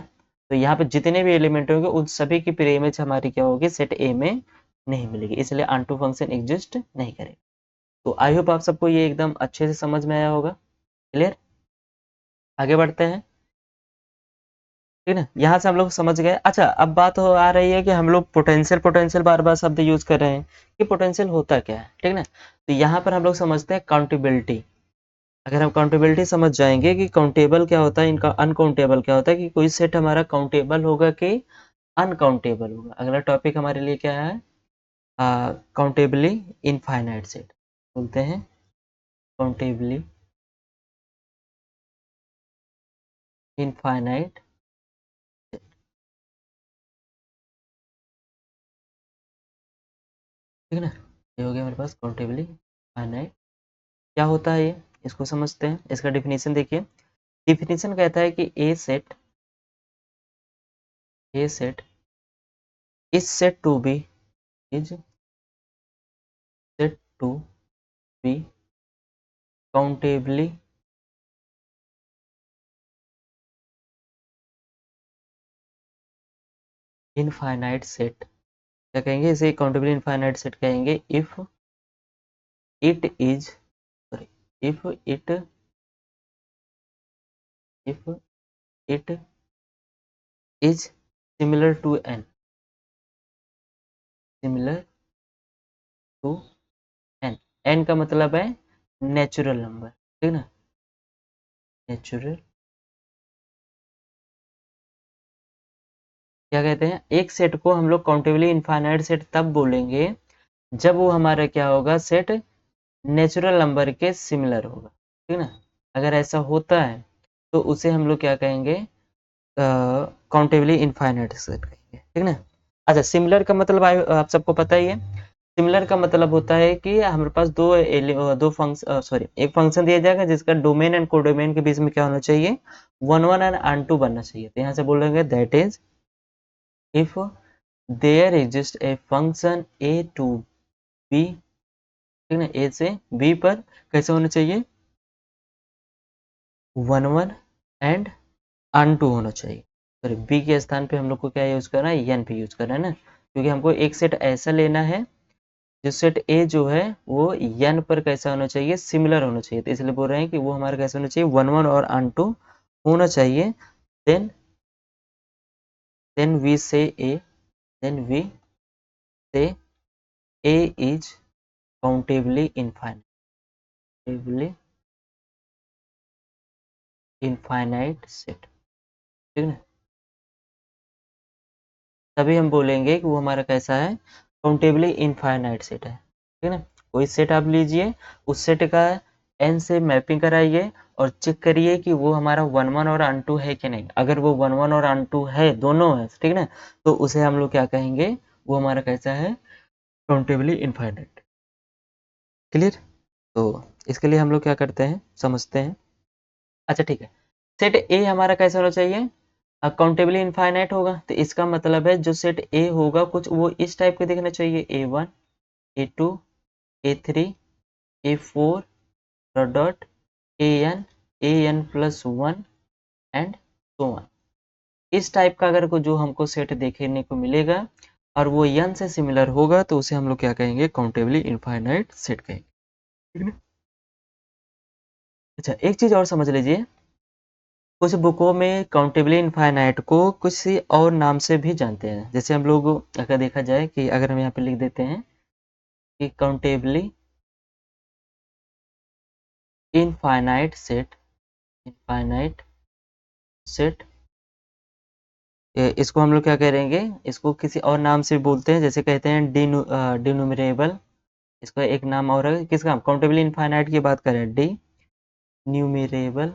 तो यहाँ पे जितने भी एलिमेंट होंगे उन सभी की प्री इमेज हमारी क्या होगी, सेट ए में नहीं मिलेगी, इसलिए ऑनटू फंक्शन एग्जिस्ट नहीं करेगा। तो आई होप आप सबको ये एकदम अच्छे से समझ में आया होगा। क्लियर, आगे बढ़ते हैं, ठीक है ना। यहाँ से हम लोग समझ गए। अच्छा, अब बात हो आ रही है कि हम लोग पोटेंशियल पोटेंशियल बार बार शब्द यूज कर रहे हैं कि पोटेंशियल होता क्या है, ठीक है ना। तो यहाँ पर हम लोग समझते हैं काउंटेबिलिटी। अगर हम काउंटेबिलिटी समझ जाएंगे कि काउंटेबल क्या होता है, इनका अनकाउंटेबल क्या होता है, कि कोई सेट हमारा काउंटेबल होगा कि अनकाउंटेबल होगा। अगला टॉपिक हमारे लिए क्या है, काउंटेबली इनफाइनाइट सेट बोलते हैं, काउंटेबली इनफाइनाइट, ठीक है ना। ये हो गया हमारे पास काउंटेबली फाइनाइट। क्या होता है ये, इसको समझते हैं। इसका डिफिनीशन देखिए। डिफिनीशन कहता है कि a set is set to be, is set to be countably infinite set क्या कहेंगे, इसे काउंटेबली इनफाइनाइट सेट कहेंगे if it is sorry if it if it is similar to N, similar to N, N का मतलब है natural number, ठीक ना, natural क्या कहते हैं, एक सेट को हम लोग काउंटेबली इनफाइनाइट सेट तब बोलेंगे जब वो हमारा क्या होगा, सेट नेचुरल नंबर के सिमिलर होगा, ठीक ना। अगर ऐसा होता है तो उसे हम लोग क्या कहेंगे, काउंटेबली इनफाइनाइट सेट कहेंगे, ठीक ना। अच्छा, सिमिलर का मतलब आप सबको पता ही है, सिमिलर का मतलब होता है कि हमारे पास दो फंक्शन सॉरी एक फंक्शन दिया जाएगा जिसका डोमेन एंड कोडोमेन के बीच में क्या होना चाहिए, 1 1 एंड अन 2 बनना चाहिए। तो यहाँ से बोलेंगे that is if there exist a function A to B, ठीक ना, ए से बी पर कैसे होना चाहिए, 1 1 एंड अन 2 होना चाहिए। सॉरी बी के स्थान पे हम लोग को क्या यूज करना है, एन पे यूज करना है ना, क्योंकि हमको एक सेट ऐसा लेना है जो सेट ए जो है वो एन पर कैसा होना चाहिए, सिमिलर होना चाहिए। तो इसलिए बोल रहे हैं कि वो हमारा कैसा होना चाहिए, 1 1 और अन 2 होना चाहिए। देन वी से ए, देन वी से ए इज काउंटेबली इनफाइनाइट सेट, ठीक है। तभी हम बोलेंगे कि वो हमारा कैसा है, काउंटेबली इनफाइनाइट सेट है, ठीक है ना। कोई सेट आप लीजिए, उस सेट का एन से मैपिंग कराइए और चेक करिए कि वो हमारा 1 1 और अन 2 है कि नहीं। अगर वो 1 1 और अन 2 है, दोनों है, ठीक है ना, तो उसे हम लोग क्या कहेंगे, वो हमारा कैसा है, काउंटेबली इनफाइनाइट। क्लियर। तो इसके लिए हम लोग क्या करते हैं, समझते हैं। अच्छा ठीक है, सेट ए हमारा कैसा होना चाहिए, काउंटेबली इनफाइनाइट होगा। तो इसका मतलब है जो सेट ए होगा कुछ वो इस टाइप के दिखना चाहिए, A1 A2 A3 A4 dot dot an plus 1 and so on. इस टाइप का अगर जो हमको सेट देखने को मिलेगा और वो n से सिमिलर होगा तो उसे हम लोग क्या कहेंगे, काउंटेबली इनफाइनाइट सेट कहेंगे, ठीक है। अच्छा एक चीज और समझ लीजिए, कुछ बुकों में काउंटेबली इनफाइनाइट को कुछ और नाम से भी जानते हैं। जैसे हम लोग अगर देखा जाए कि अगर हम यहाँ पे लिख देते हैं कि countably infinite set, infinite set, इसको हम लोग क्या करेंगे, इसको किसी और नाम से बोलते हैं, जैसे कहते हैं डिन्यूमरेबल। इसका एक नाम और है, किसका, काउंटेबली इनफाइनाइट की बात करें, डी न्यूमरेबल,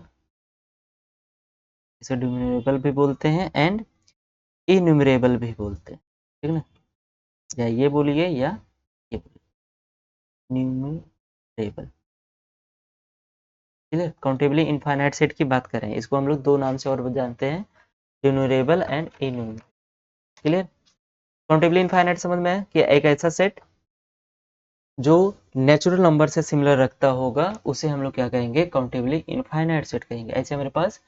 इसे डिन्यूमरेबल भी बोलते हैं एंड इन्यूमरेबल भी बोलते हैं, ठीक है ना। या ये बोलिए या ये बोलिए, न्यूमरेबल, ठीक है। काउंटेबली इनफाइनाइट सेट की बात करें, इसको हम लोग दो नाम से और जानते हैं, denumerable and enumerable. Clear. Countably infinite समझ में है कि एक ऐसा सेट जो नेचुरल नंबर से सिमिलर रखता होगा उसे हम लोग क्या कहेंगे, काउंटेबली इनफाइनाइट सेट कहेंगे। ऐसे हमारे पास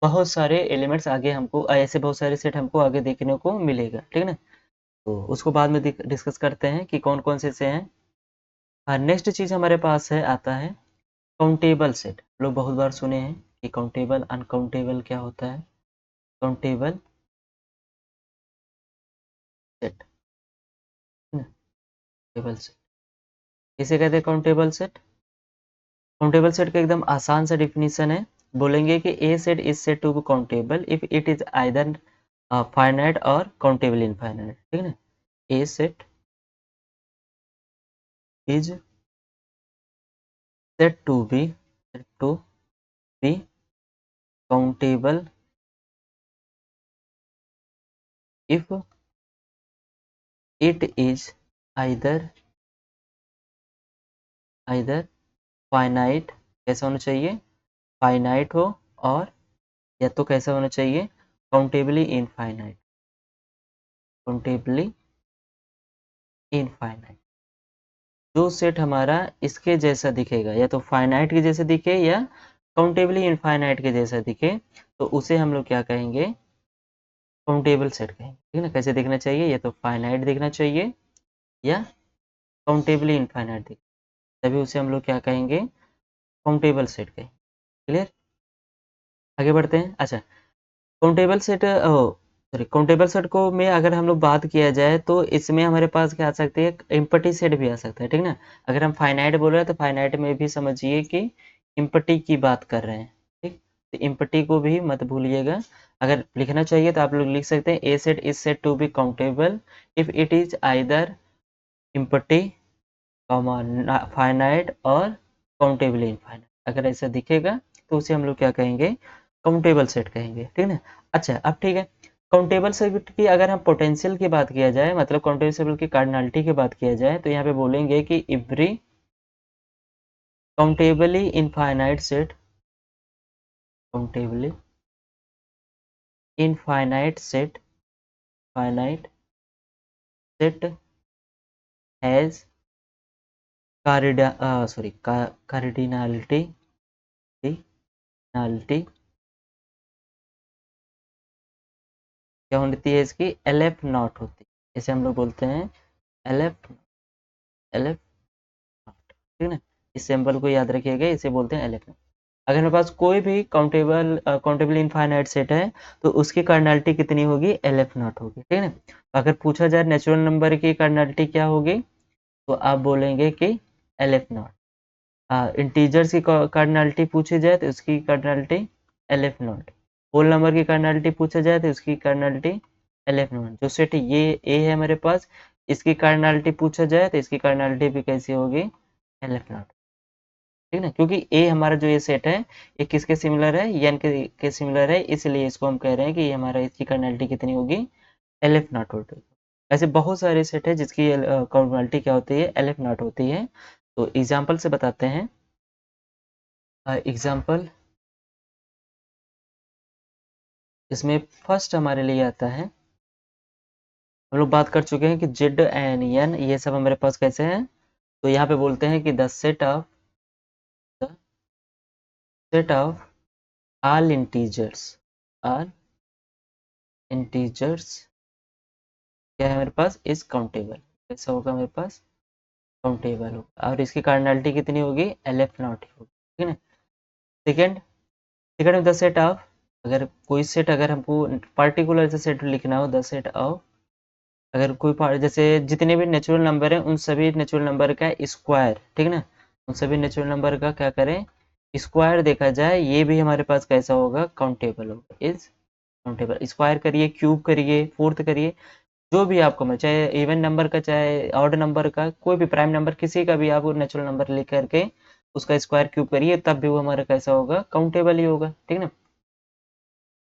बहुत सारे एलिमेंट्स आगे हमको, ऐसे बहुत सारे सेट हमको आगे देखने को मिलेगा, ठीक है ना। तो उसको बाद में डिस्कस करते हैं कि कौन कौन से हैं। नेक्स्ट चीज हमारे पास है, आता है काउंटेबल सेट। लोग बहुत बार सुने हैं कि काउंटेबल अनकाउंटेबल क्या होता है, काउंटेबल सेट, काउंटेबल सेट इसे कहते हैं काउंटेबल सेट। काउंटेबल सेट का एकदम आसान सा डिफिनीशन है, बोलेंगे कि a set is set to be countable if it is either finite और काउंटेबल इनफाइनाइट, ठीक है ना। A set is set to be countable if it is either finite, कैसा होना चाहिए, फाइनाइट हो, और या तो कैसा होना चाहिए, काउंटेबली इनफाइनाइट, काउंटेबली इनफाइनाइट। जो सेट हमारा इसके जैसा दिखेगा, या तो फाइनाइट के जैसे दिखे या काउंटेबली इनफाइनाइट के जैसा दिखे, तो उसे हम लोग क्या कहेंगे, काउंटेबल सेट कहेंगे, ठीक है ना। कैसे दिखना चाहिए, या तो फाइनाइट दिखना चाहिए या काउंटेबली इनफाइनाइट दिख, तभी उसे हम लोग क्या कहेंगे, काउंटेबल सेट कहेंगे। क्लियर, आगे बढ़ते हैं। अच्छा, countable set sorry countable set को में अगर हम लोग बात किया जाए तो इसमें हमारे पास क्या आ सकती है, इम्पटी सेट भी आ सकता है, ठीक ना। अगर हम फाइनाइट बोल रहे हैं तो फाइनाइट में भी समझिए कि इम्पटी की बात कर रहे हैं, ठीक। तो इम्पटी को भी मत भूलिएगा। अगर लिखना चाहिए तो आप लोग लिख सकते हैं a set is set to be countable if it is either empty finite और काउंटेबली इनफाइनाइट। अगर ऐसा दिखेगा तो उसे हम लोग क्या कहेंगे, काउंटेबल सेट कहेंगे, ठीक है। अच्छा, अब ठीक है, काउंटेबल सेट की अगर हम पोटेंशियल की बात किया जाए, मतलब काउंटेबल की कार्डिनलिटी की बात किया जाए, तो यहाँ पे बोलेंगे कि every countably infinite set, countably infinite set, finite set has cardinality, क्या होती है इसकी, LF नॉट होती है। इसे हम लोग बोलते हैं LF, LF नॉट, ठीक है। इस सिंबल को याद रखिएगा, इसे बोलते हैं LF नॉट। अगर मेरे पास कोई भी काउंटेबल इनफाइनाइट सेट है तो उसकी कार्डिनलिटी कितनी होगी, LF नॉट होगी, ठीक है। अगर पूछा जाए नेचुरल नंबर की कार्डिनलिटी क्या होगी, तो आप बोलेंगे कि LF नॉट। इंटीजर्स की कार्डिनलिटी पूछी जाए तो उसकी cardinality LF naught. Whole number की कार्डिनलिटी पूछा जाए तो उसकी कार्डिनलिटी LF नॉट। जो सेट ये ए है मेरे पास, इसकी कार्डिनलिटी पूछा जाए तो इसकी कार्डिनलिटी भी कैसी होगी, LF नॉट, ठीक है ना। क्योंकि ए हमारा जो ये सेट है ये किसके सिमिलर है, एन के सिमिलर है, इसलिए इसको हम कह रहे हैं कि ये हमारा इसकी कार्डिनलिटी कितनी होगी, LF नॉट होगी। ऐसे बहुत सारे सेट है जिसकी कार्डिनलिटी क्या होती है, LF नॉट होती है। तो एग्जाम्पल से बताते हैं। एग्जाम्पल इसमें फर्स्ट हमारे लिए आता है, हम लोग बात कर चुके हैं कि जेड एन एन ये सब हमारे पास कैसे हैं। तो यहाँ पे बोलते हैं कि the set of all integers क्या है मेरे पास, इज काउंटेबल। कैसा होगा मेरे पास, काउंटेबल होगा, और इसकी कार्डिनलिटी कितनी होगी, LF नॉट होगी, ठीक है ना। Second, second the set of, अगर कोई सेट अगर हमको पर्टिकुलर से सेट लिखना हो, द सेट ऑफ, अगर कोई जैसे जितने भी नेचुरल नंबर हैं उन सभी नेचुरल नंबर का स्क्वायर, ठीक है ना, उन सभी नेचुरल नंबर का क्या करें, स्क्वायर देखा जाए, ये भी हमारे पास कैसा होगा, काउंटेबल होगा, इज काउंटेबल। स्क्वायर करिए, क्यूब करिए, फोर्थ करिए, जो भी आपको मिले, चाहे इवन नंबर का चाहे ऑड नंबर का, कोई भी प्राइम नंबर किसी का भी आप नेचुरल नंबर लेकर करके उसका स्क्वायर क्यूब करिए, तब भी वो हमारा कैसा होगा, काउंटेबल ही होगा, ठीक है ना।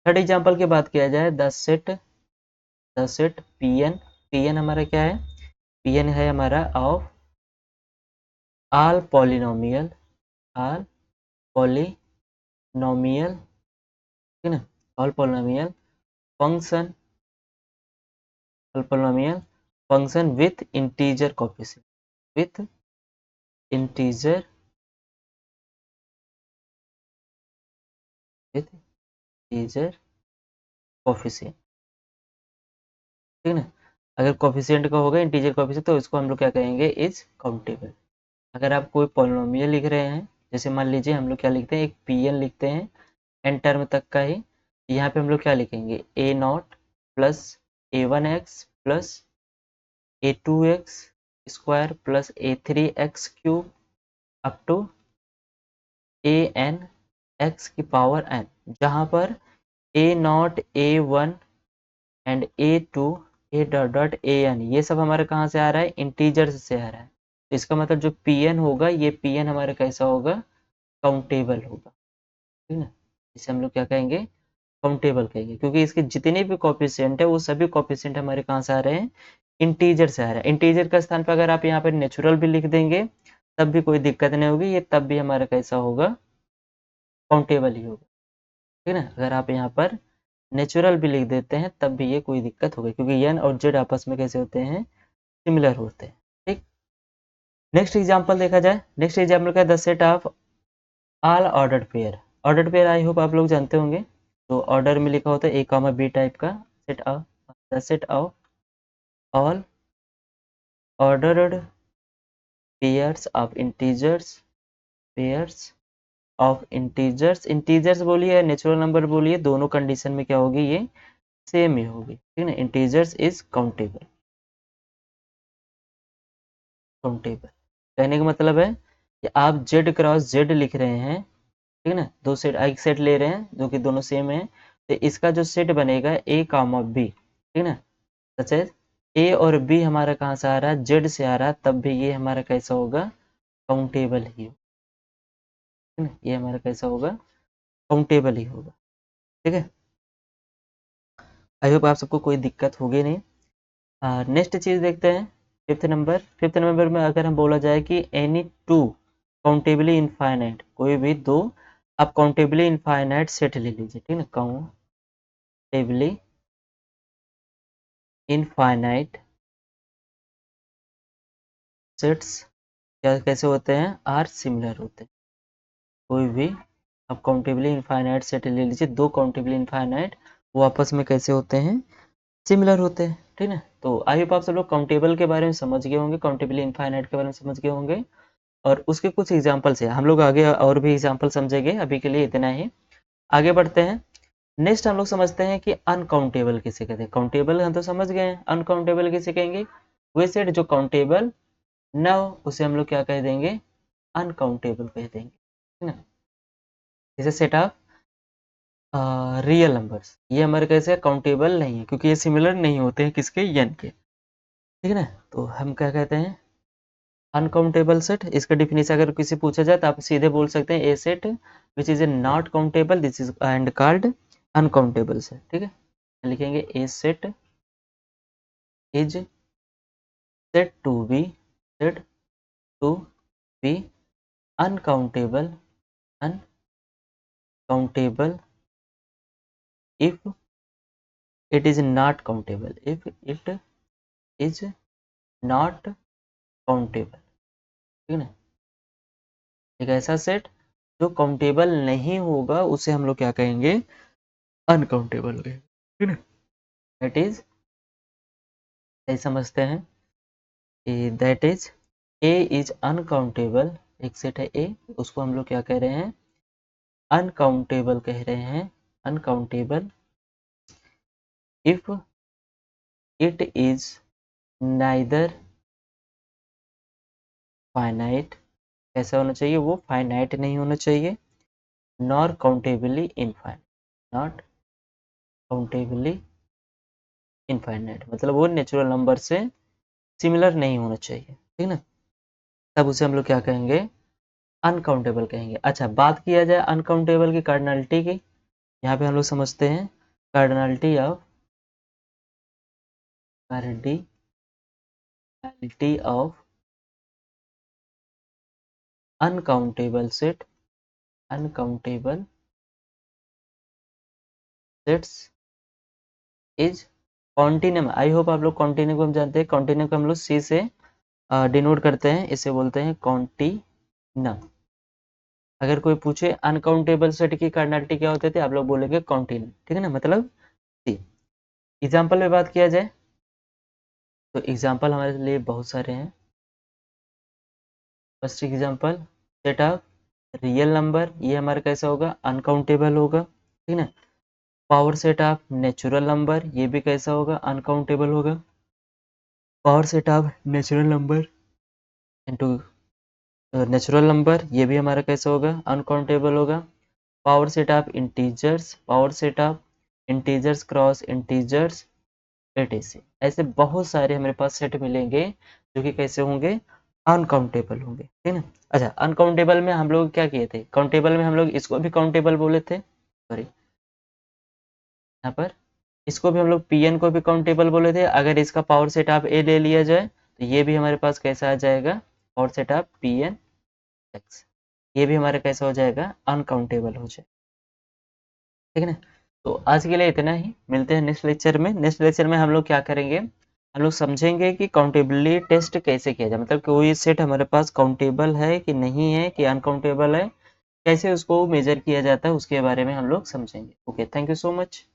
थर्ड एग्जाम्पल की बात किया जाए, द सेट पी एन हमारा क्या है, पी एन है हमारा of all polynomial, all polynomial, ठीक है ना, all polynomial function, all polynomial function with integer coefficient, with integer, with integer coefficient, ठीक है ना। अगर कोफिशिएंट का होगा इंटीजर कोफिशिएंट तो इसको हम लोग क्या कहेंगे, इज काउंटेबल। अगर आप कोई पॉलिनोमियल लिख रहे हैं, जैसे मान लीजिए हम लोग क्या लिखते हैं, एक पी एन लिखते हैं एन टर्म तक का ही, यहाँ पे हम लोग क्या लिखेंगे, A naught plus A1x plus A2x square plus A3x cube up to AN x की पावर n, जहाँ पर A naught, A1 and A2, A dot dot AN ये सब हमारे कहाँ से आ रहा है, इंटीजर्स से आ रहा है। तो इसका मतलब जो Pn होगा, ये Pn हमारा कैसा होगा, काउंटेबल होगा, ठीक है ना। इसे हम लोग क्या कहेंगे, काउंटेबल कहेंगे, क्योंकि इसके जितने भी कोफिशिएंट है वो सभी कोफिशिएंट हमारे कहाँ से आ रहे हैं, इंटीजर से आ रहा है। इंटीजर का स्थान पर अगर आप यहाँ पर नेचुरल भी लिख देंगे तब भी कोई दिक्कत नहीं होगी, ये तब भी हमारा कैसा होगा, काउंटेबल ही होगा, ठीक है ना। अगर आप यहाँ पर नेचुरल भी लिख देते हैं तब भी ये कोई दिक्कत होगी, क्योंकि एन और जेड आपस में कैसे होते हैं, सिमिलर होते हैं, ठीक। नेक्स्ट एग्जाम्पल देखा जाए, नेक्स्ट एग्जाम्पल का the set of all ordered pair. Ordered pair I hope आप लोग जानते होंगे, तो ऑर्डर में लिखा होता है A, B टाइप का set of all ordered pairs of integers बोलिए या नेचुरल नंबर बोलिए, दोनों कंडीशन में क्या होगी, ये सेम ही होगी, ठीक है ना। इंटीजर्स इज काउंटेबल कहने का मतलब है कि आप z क्रॉस z लिख रहे हैं, ठीक है ना, दो सेट, एक सेट ले रहे हैं जो कि दोनों सेम है, तो इसका जो सेट बनेगा a कामा b, ठीक है ना, सच है a और b हमारा कहाँ से आ रहा है, z से आ रहा है, तब भी ये हमारा कैसा होगा, काउंटेबल ही हो, ठीक है, ये हमारा कैसा होगा, काउंटेबल ही होगा, ठीक है। आई होप आप सबको कोई दिक्कत होगी नहीं। नेक्स्ट चीज देखते हैं, फिफ्थ नंबर में अगर हम बोला जाए कि एनी टू काउंटेबली इनफाइनाइट, कोई भी दो आप काउंटेबली इनफाइनाइट सेट ले लीजिए, ठीक है, काउंटेबली इनफाइनाइट सेट्स क्या कैसे होते हैं, आर सिमिलर होते हैं। कोई भी आप काउंटेबली इनफाइनाइट सेट ले लीजिए, दो काउंटेबली इनफाइनाइट, वो आपस में कैसे होते हैं, सिमिलर होते हैं, ठीक है। तो आई होप आप सब लोग काउंटेबल के बारे में समझ गए होंगे, काउंटेबली इनफाइनाइट के बारे में समझ गए होंगे, और उसके कुछ एग्जाम्पल से हम लोग आगे और भी एग्जाम्पल समझेंगे, अभी के लिए इतना ही। आगे बढ़ते हैं, नेक्स्ट हम लोग समझते हैं कि अनकाउंटेबल किसे कहते हैं। काउंटेबल हम तो समझ गए हैं, अनकाउंटेबल किसे कहेंगे, वे सेट जो काउंटेबल ना हो उसे हम लोग क्या कह देंगे, अनकाउंटेबल कह देंगे, है ना। जैसे सेट ऑफ रियल नंबर्स, ये हमारे कैसे काउंटेबल नहीं है क्योंकि ये सिमिलर नहीं होते हैं किसके, n के, ठीक है ना। तो हम क्या कहते हैं, अनकाउंटेबल सेट। इसका डिफिनेशन अगर किसी पूछा जाए तो आप सीधे बोल सकते हैं, a set which is a not countable this is and called uncountable set, ठीक है। लिखेंगे a set is set to be uncountable if it is not countable, if it is not countable, ठीक है ना। एक ऐसा सेट जो countable नहीं होगा उसे हम लोग क्या कहेंगे, अनकाउंटेबल कहेंगे, ठीक है। दैट इज, समझते हैं, that is a is uncountable, एक सेट है ए, उसको हम लोग क्या कह रहे हैं, अनकाउंटेबल कह रहे हैं, uncountable if it is neither finite, कैसा होना चाहिए, वो फाइनाइट नहीं होना चाहिए, nor countably infinite, not countably infinite, मतलब वो नेचुरल नंबर से सिमिलर नहीं होना चाहिए, ठीक ना, तब उसे हम लोग क्या कहेंगे, अनकाउंटेबल कहेंगे। अच्छा, बात किया जाए अनकाउंटेबल की कार्डिनलिटी की, यहाँ पे हम लोग समझते हैं cardinality of uncountable set, uncountable sets is continuum. I hope आप लोग कॉन्टिन्यूम को हम जानते हैं, कॉन्टिन्यूम को हम लोग सी से डिनोट करते हैं, इसे बोलते हैं कॉन्टिनम। अगर कोई पूछे अनकाउंटेबल सेट की कार्डिनलिटी क्या होते थे, आप लोग बोलेंगे कॉन्टिन्यूम, ठीक है ना, मतलब सी। एग्जाम्पल में बात किया जाए तो एग्जाम्पल हमारे लिए बहुत सारे हैं। First example, set of real number, ये हमारा कैसा होगा, अनकाउंटेबल होगा, ठीक है ना। Power set of natural number, ये भी कैसा होगा, अनकाउंटेबल होगा। Power set of natural number into natural number, ये भी हमारा कैसा होगा, अनकाउंटेबल होगा। Power set of integers, power set of integers cross integers, etc, ऐसे बहुत सारे हमारे पास सेट मिलेंगे जो कि कैसे होंगे, अनकाउंटेबल होंगे, ठीक है। अच्छा, अनकाउंटेबल में हम लोग क्या किए थे, काउंटेबल में हम लोग इसको भी काउंटेबल बोले थे, सॉरी यहाँ पर इसको भी हम लोग Pn को भी काउंटेबल बोले थे। अगर इसका पावर सेट ऑफ ए ले लिया जाए तो ये भी हमारे पास कैसा आ जाएगा, power set of Pn x, ये भी हमारा कैसा हो जाएगा, अनकाउंटेबल हो जाए, ठीक है ना। तो आज के लिए इतना ही, मिलते हैं नेक्स्ट लेक्चर में। नेक्स्ट लेक्चर में हम लोग क्या करेंगे, हम लोग समझेंगे कि काउंटेबिलिटी टेस्ट कैसे किया जाए, मतलब कोई सेट हमारे पास काउंटेबल है कि नहीं है कि अनकाउंटेबल है, कैसे उसको मेजर किया जाता है उसके बारे में हम लोग समझेंगे। Okay, thank you so much.